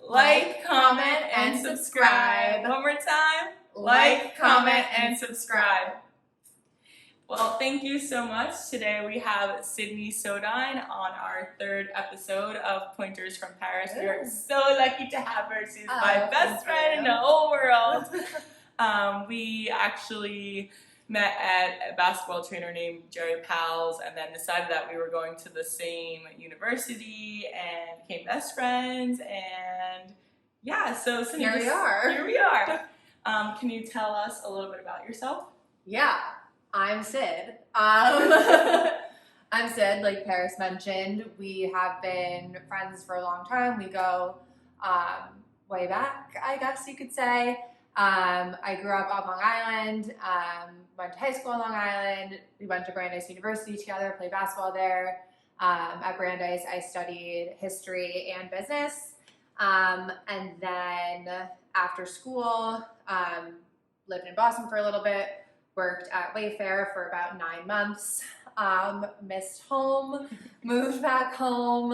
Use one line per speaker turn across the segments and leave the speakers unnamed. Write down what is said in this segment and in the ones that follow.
Like, comment, and subscribe. One more time. Like, comment, and subscribe. Well, thank you so much. Today we have Sydney Sodine on our third episode of Pointers from Paris. We are so lucky to have her. She's my best friend in the whole world. We actually met at a basketball trainer named Jerry Powell's and then decided that we were going to the same university and became best friends. And yeah, so Sydney,
Here we are.
Can you tell us a little bit about yourself?
Yeah. I'm Sid. I'm Sid, like Paris mentioned. We have been friends for a long time. We go way back, I guess you could say. I grew up on Long Island, went to high school on Long Island. We went to Brandeis University together, played basketball there. At Brandeis, I studied history and business. And then after school, lived in Boston for a little bit. Worked at Wayfair for about 9 months, missed home, moved back home.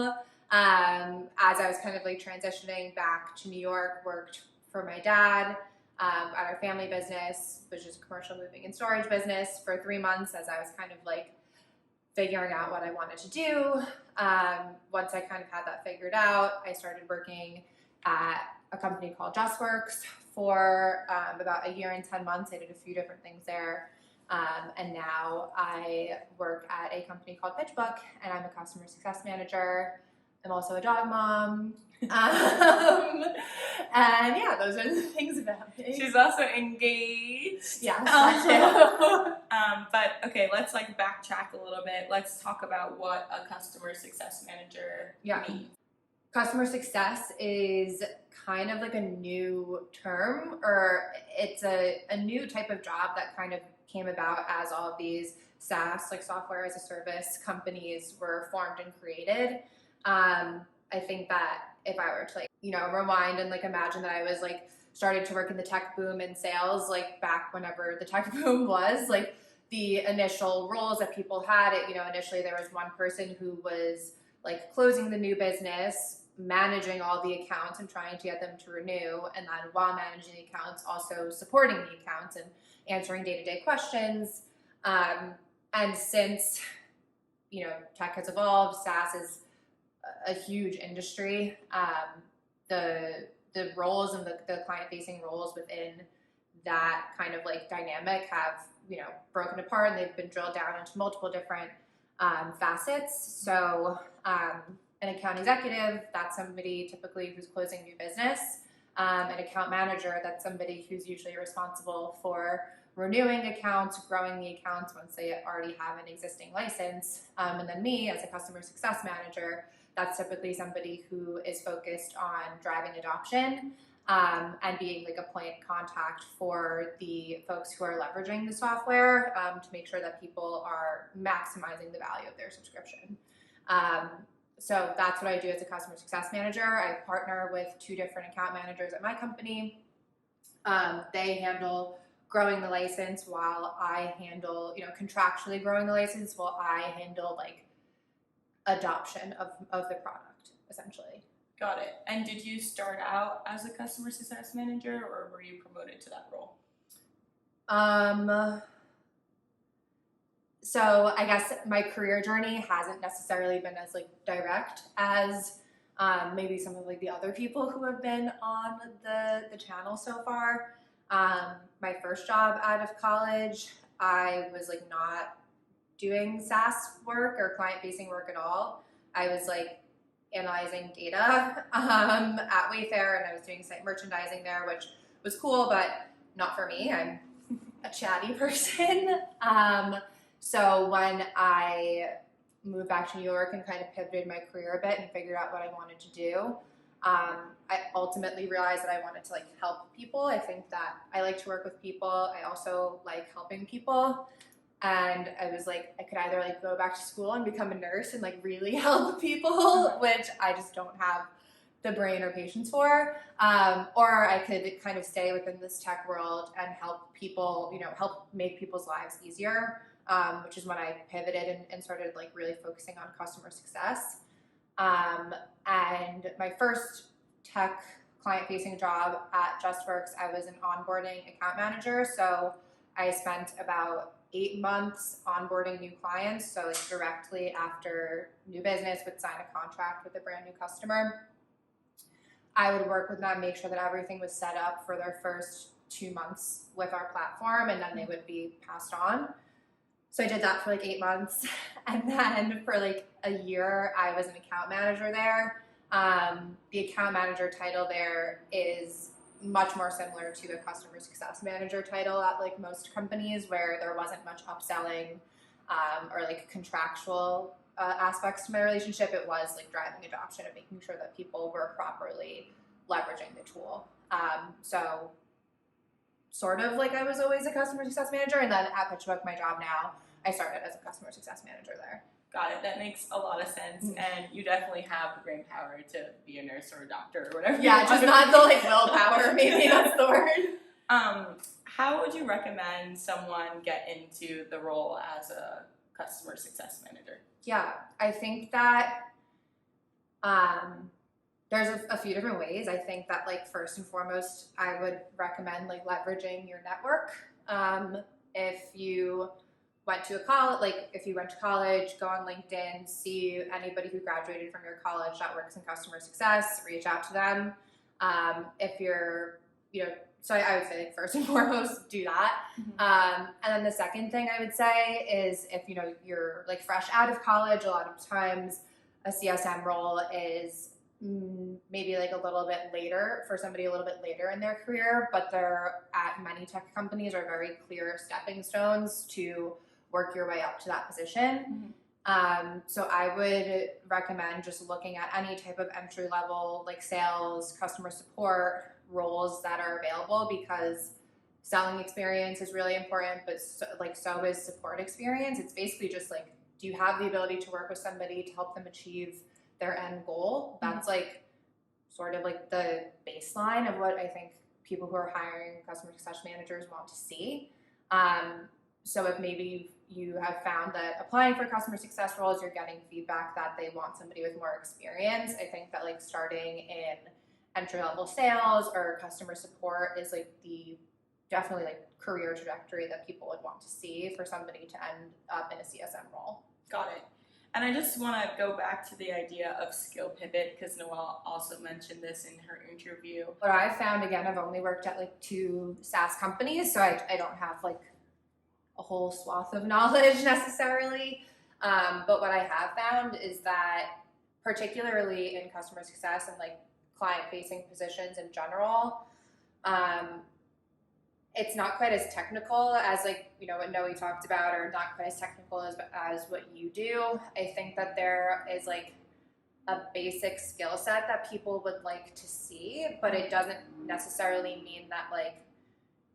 As I was kind of like transitioning back to New York, worked for my dad at our family business, which is a commercial moving and storage business, for 3 months as I was kind of like figuring out what I wanted to do. Once I kind of had that figured out, I started working at a company called Justworks for about 1 year and 10 months. I did a few different things there. And now I work at a company called PitchBook, and I'm a customer success manager. I'm also a dog mom. And yeah, those are the things about me.
She's also engaged.
Yeah, that too.
But okay, let's like backtrack a little bit. Let's talk about what a customer success manager means.
Customer success is kind of like a new term, or it's a new type of job that kind of came about as all of these SaaS, like software as a service companies, were formed and created. I think that if I were to like, rewind and like imagine that I was like started to work in the tech boom in sales, like back whenever the tech boom was, like the initial roles that people had, initially there was one person who was like closing the new business, managing all the accounts and trying to get them to renew, and then while managing the accounts, also supporting the accounts and answering day-to-day questions. And since tech has evolved, SaaS is a huge industry. The roles and the client-facing roles within that kind of like dynamic have broken apart, and they've been drilled down into multiple different facets. So an account executive, that's somebody typically who's closing new business. An account manager, that's somebody who's usually responsible for renewing accounts, growing the accounts once they already have an existing license. And then me as a customer success manager, that's typically somebody who is focused on driving adoption and being like a point contact for the folks who are leveraging the software to make sure that people are maximizing the value of their subscription. So that's what I do as a customer success manager. I partner with 2 different account managers at my company. They handle growing the license while I handle, contractually growing the license while I handle like adoption of the product, essentially.
Got it. And did you start out as a customer success manager, or were you promoted to that role?
So I guess my career journey hasn't necessarily been as like direct as maybe some of like the other people who have been on the channel so far. My first job out of college, I was like not doing SaaS work or client-facing work at all. I was like analyzing data at Wayfair, and I was doing site merchandising there, which was cool, but not for me. I'm a chatty person. So when I moved back to New York and kind of pivoted my career a bit and figured out what I wanted to do, I ultimately realized that I wanted to like help people. I think that I like to work with people. I also like helping people. And I was like, I could either like go back to school and become a nurse and like really help people, which I just don't have the brain or patience for, or I could kind of stay within this tech world and help people, help make people's lives easier, which is when I pivoted and started like really focusing on customer success. And my first tech client-facing job at Justworks, I was an onboarding account manager. So I spent about 8 months onboarding new clients. So like directly after new business would sign a contract with a brand new customer, I would work with them, make sure that everything was set up for their first 2 months with our platform, and then they would be passed on. So I did that for like 8 months. And then for like a year, I was an account manager there. The account manager title there is much more similar to a customer success manager title at like most companies, where there wasn't much upselling or like contractual aspects to my relationship. It was like driving adoption and making sure that people were properly leveraging the tool. So sort of like I was always a customer success manager, and then at PitchBook, my job now, I started as a customer success manager there.
Got it. That makes a lot of sense, and you definitely have the brain power to be a nurse or a doctor or whatever.
Yeah, just not the like willpower. Maybe that's the word.
How would you recommend someone get into the role as a customer success manager?
Yeah, I think that there's a few different ways. I think that like first and foremost, I would recommend like leveraging your network. If you went to college, go on LinkedIn, see anybody who graduated from your college that works in customer success, reach out to them. If you're, so I would say like first and foremost, do that. And then the second thing I would say is if, you're like fresh out of college, a lot of times a CSM role is maybe like a little bit later for somebody a little bit later in their career, but they're at many tech companies are very clear stepping stones to work your way up to that position. So I would recommend just looking at any type of entry level like sales, customer support roles that are available, because selling experience is really important, but so is support experience. It's basically just like, do you have the ability to work with somebody to help them achieve their end goal? That's like sort of like the baseline of what I think people who are hiring customer success managers want to see. So if maybe you have found that applying for customer success roles, you're getting feedback that they want somebody with more experience, I think that like starting in entry-level sales or customer support is like the definitely like career trajectory that people would want to see for somebody to end up in a CSM role.
Got it. And I just want to go back to the idea of skill pivot, because Noelle also mentioned this in her interview.
What I found, again, I've only worked at like 2 SaaS companies, so I don't have like a whole swath of knowledge necessarily. But what I have found is that particularly in customer success and like client-facing positions in general, it's not quite as technical as like, what Noe talked about, or not quite as technical as what you do. I think that there is like a basic skill set that people would like to see, but it doesn't necessarily mean that like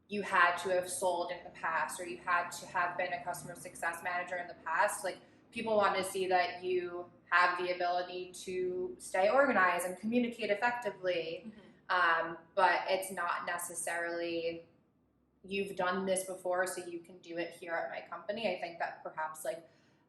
you had to have sold in the past, or you had to have been a customer success manager in the past. Like people want to see that you have the ability to stay organized and communicate effectively. But it's not necessarily you've done this before, so you can do it here at my company. I think that perhaps like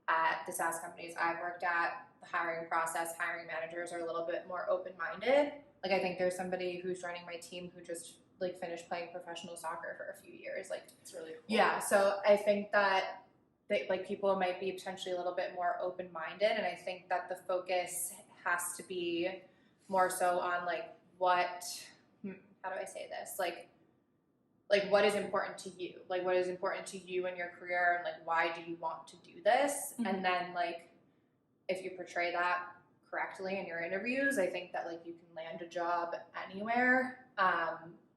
at the SaaS companies I've worked at, the hiring process, hiring managers are a little bit more open-minded. Like I think there's somebody who's joining my team who just like finished playing professional soccer for a few years. Like
it's really cool.
Yeah, so I think that like people might be potentially a little bit more open-minded, and I think that the focus has to be more so on like how do I say this? Like what is important to you? Like what is important to you in your career, and like why do you want to do this? And then like if you portray that correctly in your interviews, I think that like you can land a job anywhere.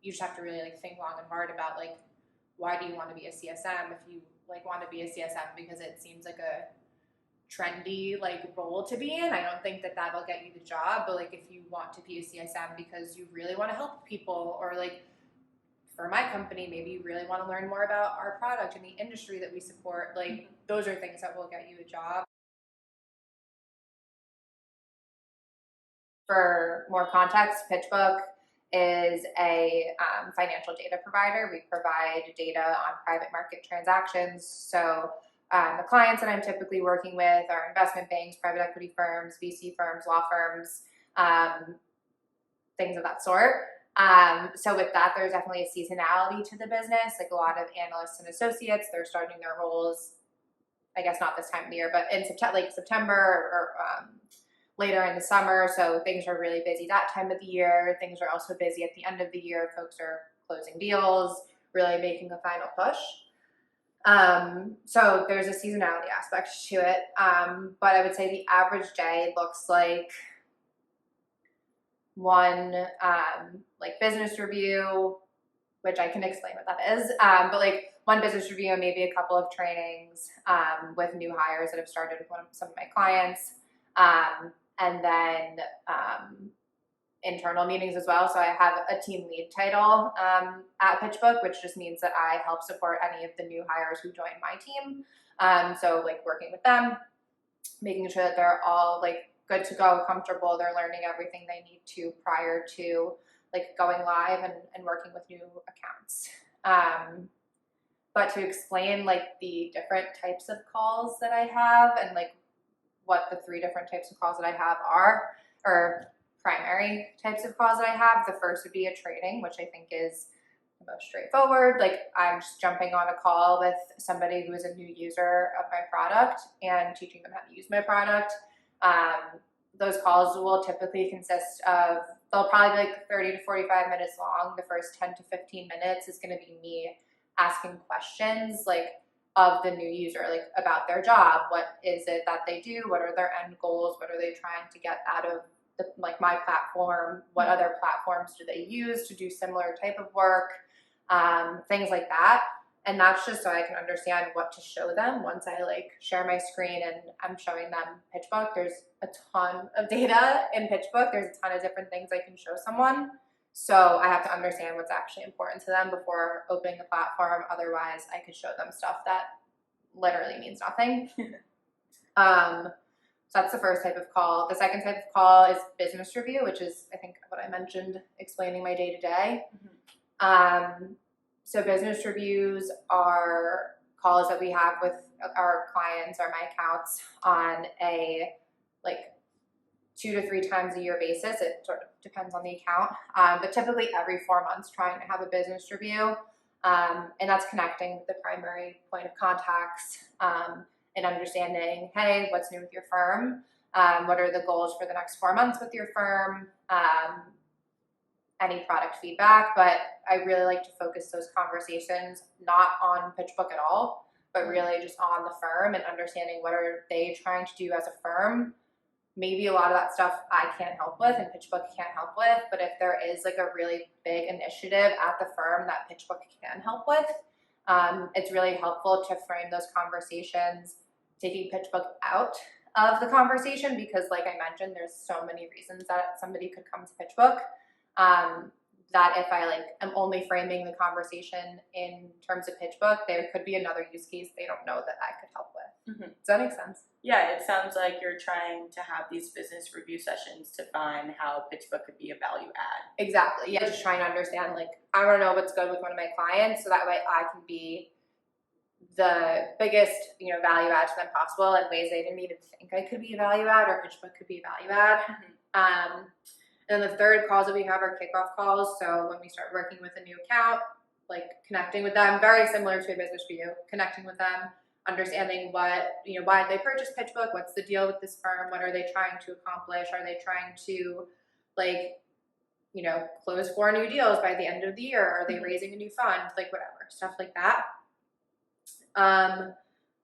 You just have to really like think long and hard about like why do you want to be a CSM? If you like want to be a CSM because it seems like a trendy like role to be in, I don't think that that'll get you the job. But like if you want to be a CSM because you really want to help people, or like for my company, maybe you really want to learn more about our product and the industry that we support, like those are things that will get you a job. For more context, PitchBook is a financial data provider. We provide data on private market transactions. So the clients that I'm typically working with are investment banks, private equity firms, VC firms, law firms, things of that sort. So with that, there's definitely a seasonality to the business. Like a lot of analysts and associates, they're starting their roles, I guess not this time of the year, but in September or later in the summer. So things are really busy that time of the year. Things are also busy at the end of the year. Folks are closing deals, really making a final push. So there's a seasonality aspect to it. But I would say the average day looks like one like business review, which I can explain what that is. But like one business review, maybe a couple of trainings with new hires that have started with some of my clients, and then internal meetings as well. So I have a team lead title at PitchBook, which just means that I help support any of the new hires who join my team. So like working with them, making sure that they're all like good to go, comfortable, they're learning everything they need to prior to like going live and working with new accounts. But to explain like the different types of calls that I have and like what the 3 different types of calls that I have are, or primary types of calls that I have, the first would be a training, which I think is the most straightforward. Like I'm just jumping on a call with somebody who is a new user of my product and teaching them how to use my product. Those calls will typically consist of, they'll probably be like 30 to 45 minutes long. The first 10 to 15 minutes is going to be me asking questions like of the new user, like about their job. What is it that they do? What are their end goals? What are they trying to get out of like my platform? What other platforms do they use to do similar type of work? Things like that. And that's just so I can understand what to show them once I like share my screen and I'm showing them PitchBook. There's a ton of data in PitchBook. There's a ton of different things I can show someone. So I have to understand what's actually important to them before opening the platform. Otherwise, I could show them stuff that literally means nothing. So that's the first type of call. The second type of call is business review, which is, I think, what I mentioned, explaining my day-to-day. So business reviews are calls that we have with our clients or my accounts on a like 2 to 3 times a year basis. It sort of depends on the account, but typically every 4 months trying to have a business review. And that's connecting with the primary point of contacts and understanding, hey, what's new with your firm? What are the goals for the next 4 months with your firm? Any product feedback, but I really like to focus those conversations not on PitchBook at all, but really just on the firm and understanding what are they trying to do as a firm. Maybe a lot of that stuff I can't help with and PitchBook can't help with, but if there is like a really big initiative at the firm that PitchBook can help with, it's really helpful to frame those conversations, taking PitchBook out of the conversation, because like I mentioned, there's so many reasons that somebody could come to PitchBook. That if I like am only framing the conversation in terms of PitchBook, there could be another use case they don't know that I could help with. Does that make sense?
Yeah, it sounds like you're trying to have these business review sessions to find how PitchBook could be a value add.
Exactly. Yeah, just trying to understand, like, I want to know what's good with one of my clients so that way I can be the biggest, value add to them possible in ways they didn't even think I could be a value add or PitchBook could be a value add. And then the third calls that we have are kickoff calls. So when we start working with a new account, like connecting with them, very similar to a business review, connecting with them, understanding what, why did they purchase PitchBook? What's the deal with this firm? What are they trying to accomplish? Are they trying to close 4 new deals by the end of the year? Are they raising a new fund? Like whatever, stuff like that.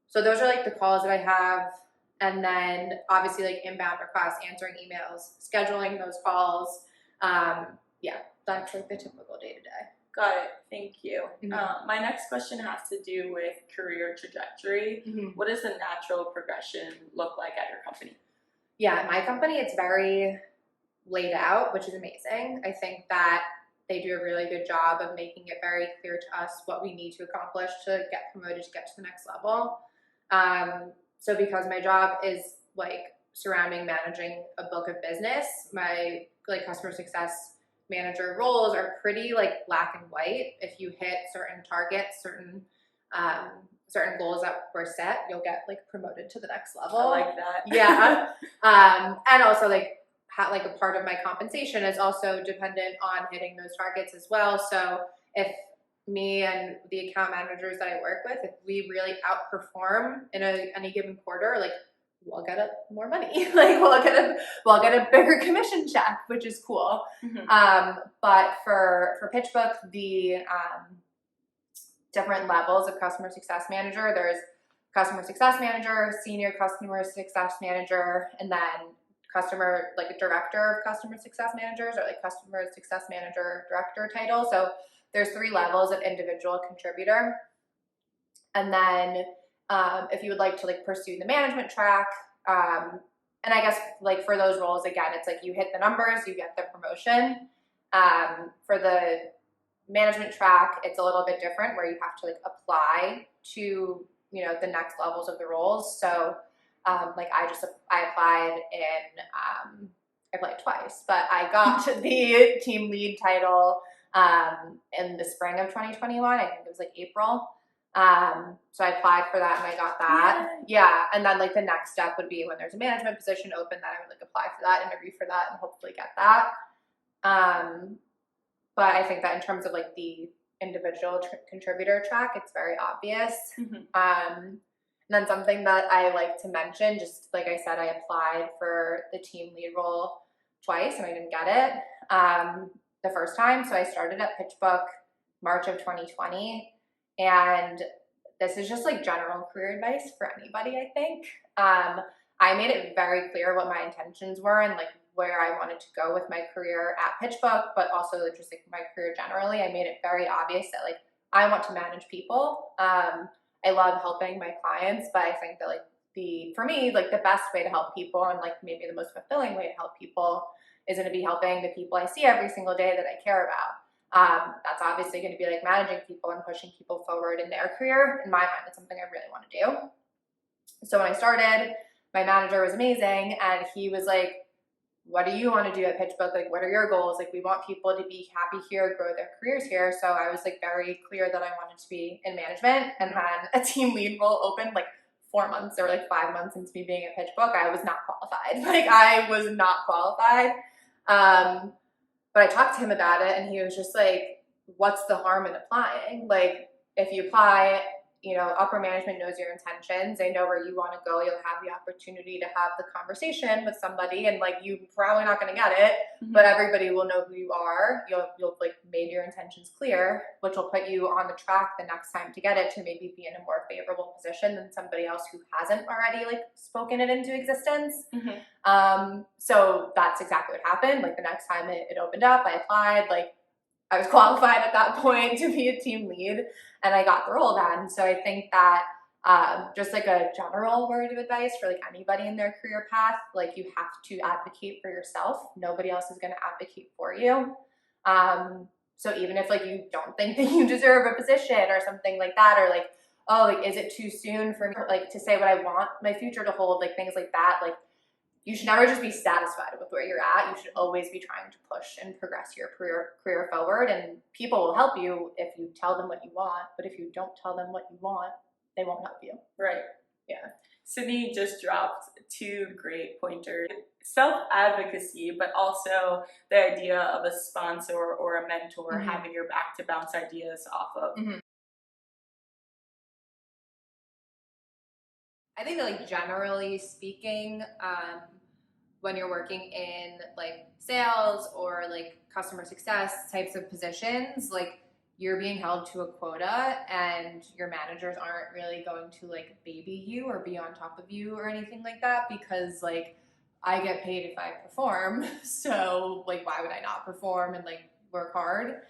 So those are like the calls that I have. And then obviously like inbound requests, answering emails, scheduling those calls. That's like the typical day-to-day.
Got it. Thank you. My next question has to do with career trajectory. What does the natural progression look like at your company?
Yeah, at my company, it's very laid out, which is amazing. I think that they do a really good job of making it very clear to us what we need to accomplish to get promoted, to get to the next level. So because my job is like surrounding managing a book of business, my like customer success manager roles are pretty like black and white. If you hit certain targets, certain goals that were set, you'll get like promoted to the next level.
I like that.
Yeah. And also like like a part of my compensation is also dependent on hitting those targets as well. So if me and the account managers that I work with, if we really outperform in any given quarter, like we'll get more money. Like we'll get a bigger commission check, which is cool. But for PitchBook, the different levels of customer success manager, there's customer success manager, senior customer success manager, and then like a director of customer success managers, or like customer success manager director title. So there's 3 levels of individual contributor. And then if you would like to like pursue the management track, and I guess like for those roles, again, it's like you hit the numbers, you get the promotion. For the management track, it's a little bit different, where you have to like apply to, you know, the next levels of the roles. So like I applied I applied twice, but I got the team lead title in the spring of 2021. I think it was like April. So I applied for that and I got that. Yeah. And then like the next step would be when there's a management position open, that I would like apply for that, interview for that, and hopefully get that. But I think that in terms of like the individual contributor track, it's very obvious. And then something that I like to mention, just like I said, I applied for the team lead role twice and I didn't get it the first time. So I started at PitchBook March of 2020. And this is just like general career advice for anybody, I think. I made it very clear what my intentions were and like where I wanted to go with my career at PitchBook, but also just like my career generally. I made it very obvious that like I want to manage people. I love helping my clients, but I think that like for me, like the best way to help people and like maybe the most fulfilling way to help people is going to be helping the people I see every single day that I care about. That's obviously going to be like managing people and pushing people forward in their career. In my mind, it's something I really want to do. So when I started, my manager was amazing, and he was like, what do you want to do at PitchBook? Like, what are your goals? Like, we want people to be happy here, grow their careers here. So I was like very clear that I wanted to be in management. And then a team lead role opened like 4 months or like 5 months into me being at PitchBook. I was not qualified. Like, I was not qualified. But I talked to him about it, and he was just like, what's the harm in applying? Like, if you apply, you know, upper management knows your intentions. They know where you want to go. You'll have the opportunity to have the conversation with somebody, and like, you're probably not going to get it, but everybody will know who you are. You'll like made your intentions clear, which will put you on the track the next time to get it, to maybe be in a more favorable position than somebody else who hasn't already like spoken it into existence. So that's exactly what happened. Like the next time it opened up, I applied, like I was qualified at that point to be a team lead, and I got the role then. So I think that just like a general word of advice for like anybody in their career path, like you have to advocate for yourself. Nobody else is going to advocate for you. So even if like you don't think that you deserve a position or something like that, or like, oh, like, is it too soon for me like to say what I want my future to hold, like things like that, like you should never just be satisfied with where you're at. You should always be trying to push and progress your career forward. And people will help you if you tell them what you want. But if you don't tell them what you want, they won't help you.
Right.
Yeah.
Sydney just dropped 2 great pointers. Self-advocacy, but also the idea of a sponsor or a mentor having your back to bounce ideas off of.
I think that like generally speaking, when you're working in like sales or like customer success types of positions, like you're being held to a quota, and your managers aren't really going to like baby you or be on top of you or anything like that, because like I get paid if I perform. So like, why would I not perform and like work hard?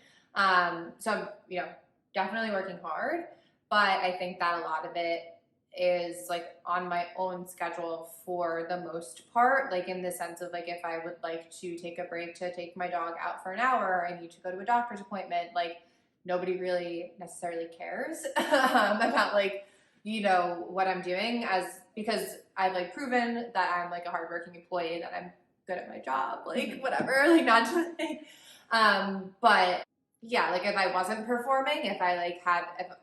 So I'm, you know, definitely working hard, but I think that a lot of it is like on my own schedule for the most part, like in the sense of like, if I would like to take a break to take my dog out for an hour, I need to go to a doctor's appointment, like nobody really necessarily cares about like, you know, what I'm doing, because I've like proven that I'm like a hardworking employee, that I'm good at my job, like whatever, like not to but yeah, like if I wasn't performing, if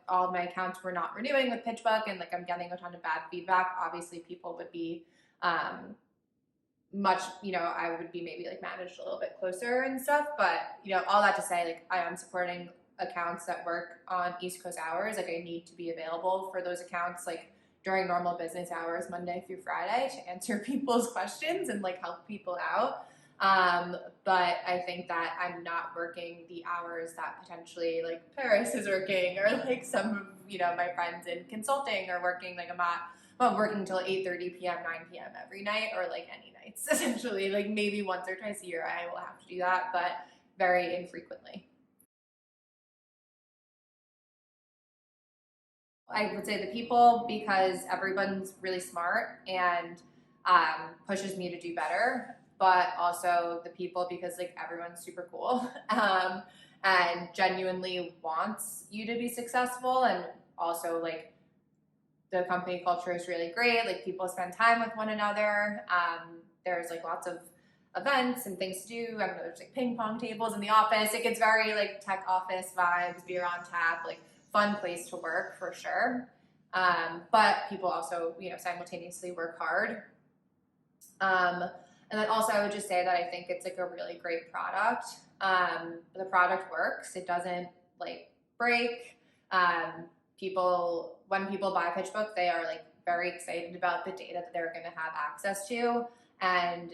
all of my accounts were not renewing with PitchBook and like I'm getting a ton of bad feedback, obviously people would be much, I would be maybe like managed a little bit closer and stuff. But, all that to say, like, I am supporting accounts that work on East Coast hours. Like, I need to be available for those accounts, like, during normal business hours, Monday through Friday, to answer people's questions and like help people out. But I think that I'm not working the hours that potentially like Paris is working, or like some of my friends in consulting are working. Like, I'm not working until 8:30 p.m., 9 p.m. every night, or like any nights essentially. Like, maybe once or twice a year I will have to do that, but very infrequently. I would say the people, because everyone's really smart and pushes me to do better, but also the people because like everyone's super cool and genuinely wants you to be successful, and also like the company culture is really great. Like, people spend time with one another. There's like lots of events and things to do. I don't know, there's like ping pong tables in the office. It gets very like tech office vibes, beer on tap, like fun place to work for sure. But people also, simultaneously work hard. And then also I would just say that I think it's like a really great product. The product works. It doesn't like break. When people buy PitchBook, they are like very excited about the data that they're going to have access to, and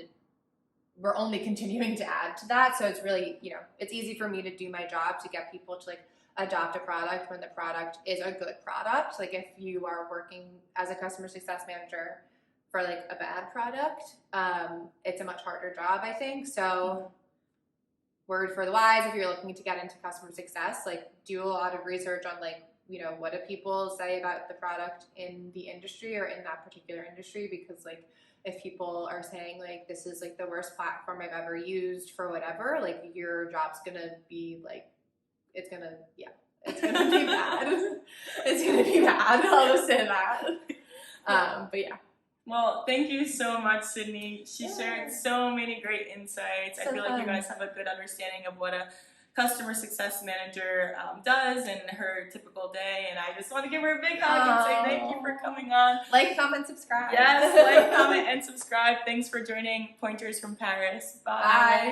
we're only continuing to add to that. So it's really, it's easy for me to do my job to get people to like adopt a product when the product is a good product. Like, if you are working as a customer success manager for like a bad product, it's a much harder job, I think. So word for the wise, if you're looking to get into customer success, like, do a lot of research on like, what do people say about the product in the industry or in that particular industry? Because like, if people are saying like, this is like the worst platform I've ever used for whatever, like, your job's gonna be like, it's gonna be bad. It's gonna be bad, I'll just say that. But yeah.
Well, thank you so much, Sydney. She shared so many great insights. I feel like you guys have a good understanding of what a customer success manager does in her typical day, and I just want to give her a big hug and say thank you for coming on.
Like, comment, subscribe.
Yes, like, comment, and subscribe. Thanks for joining Pointers from Paris. Bye.
Bye.